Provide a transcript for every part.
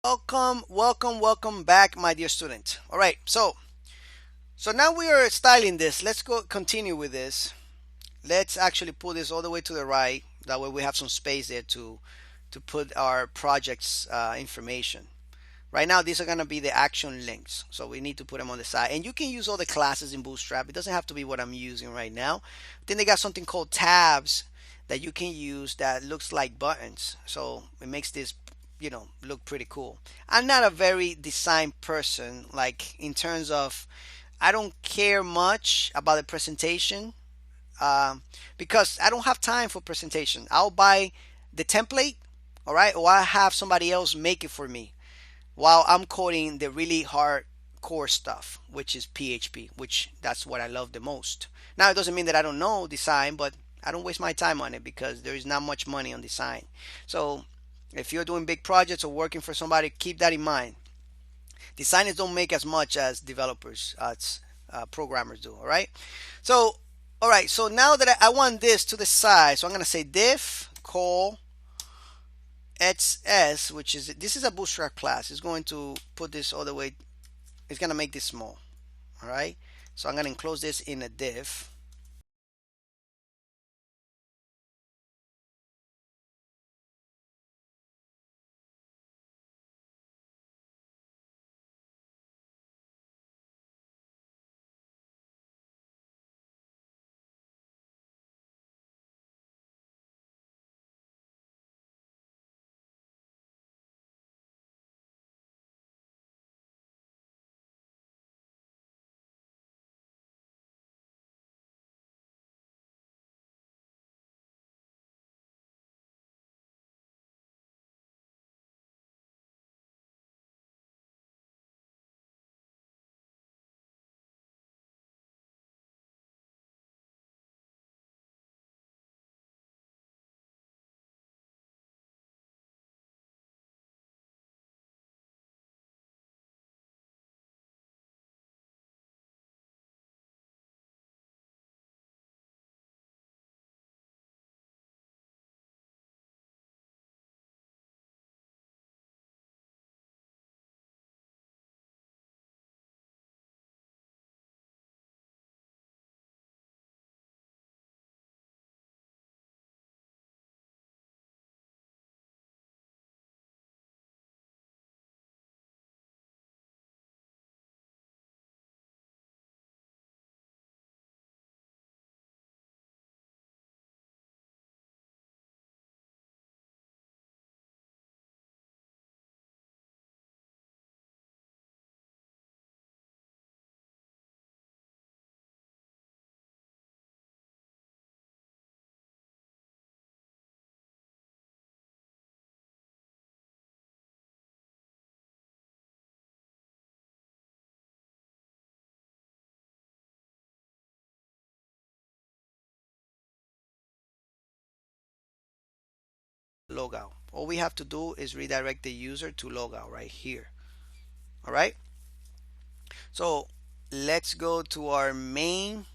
Welcome back, my dear student. All right, so now we are styling this. Let's go continue with this. Let's actually pull this all the way to the right. That way we have some space there to put our project's information. Right now, these are going to be the action links, so we need to put them on the side. And you can use all the classes in Bootstrap. It doesn't have to be what I'm using right now. Then they got something called tabs that you can use that looks like buttons. So it makes this, look pretty cool. I'm not a very design person, like in terms of, I don't care much about the presentation because I don't have time for presentation. I'll buy the template, all right, or I have somebody else make it for me while I'm coding the really hard core stuff, which is PHP, which that's what I love the most. Now, it doesn't mean that I don't know design, but I don't waste my time on it because there is not much money on design. So if you're doing big projects or working for somebody, keep that in mind. Designers don't make as much as developers, as programmers do. All right. So, all right. So now that I want this to the side, so I'm gonna say diff call XS, which is this is a Bootstrap class. It's going to put this all the way. It's gonna make this small. All right. So I'm gonna enclose this in a div. Logout. All we have to do is redirect the user to logout right here. All right. So let's go to our main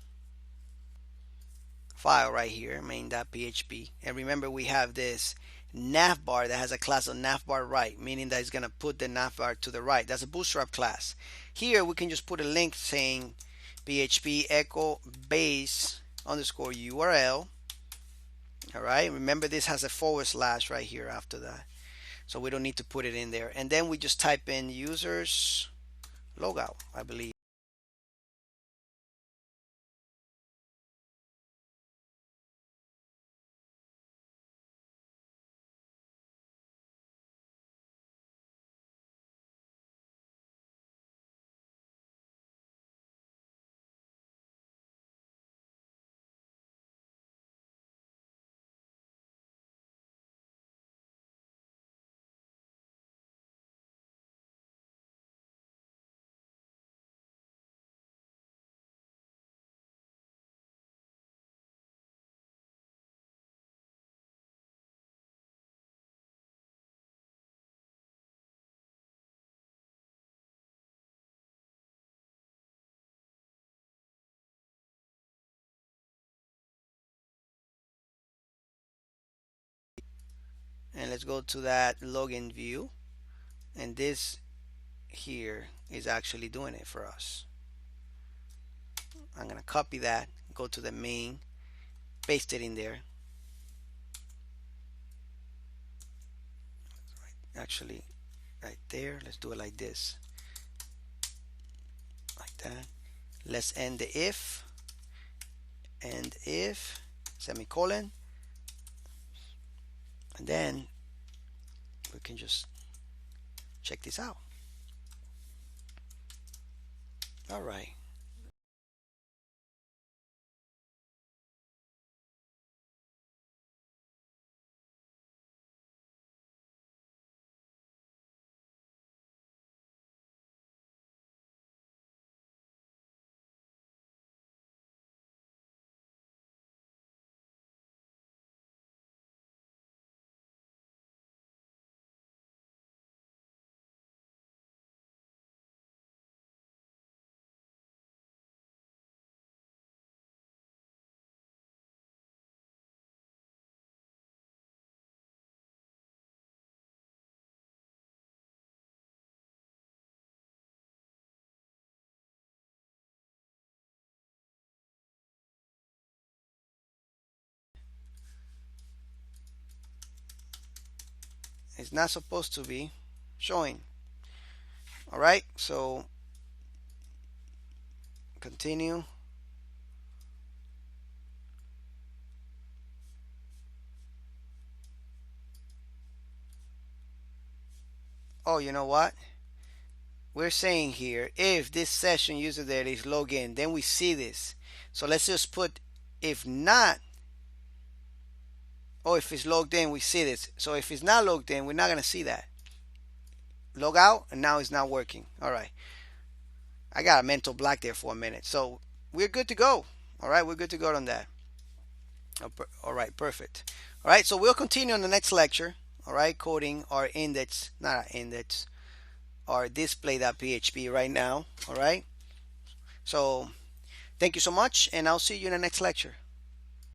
file right here, main.php. And remember, we have this navbar that has a class of navbar right, meaning that it's going to put the navbar to the right. That's a Bootstrap class. Here we can just put a link saying php echo base underscore URL. All right. Remember, this has a forward slash right here after that. So we don't need to put it in there. And then we just type in users logout, I believe. And let's go to that login view. and this here is actually doing it for us. I'm gonna copy that, go to the main, paste it in there. Actually, right there, let's do it like this, like that. Let's end the if, and if, semicolon, and then we can just check this out. All right. It's not supposed to be showing. All right, so continue. Oh, you know what? We're saying here, if this session user there is logged in, then we see this. So let's just put if not, or if it's logged in, we see this. So if it's not logged in, we're not going to see that. Log out, and now it's not working. All right. I got a mental block there for a minute. So we're good to go. All right, we're good to go on that. All right, perfect. All right, so we'll continue on the next lecture. All right, coding our index, not our index, our display.php right now. All right. So thank you so much, and I'll see you in the next lecture.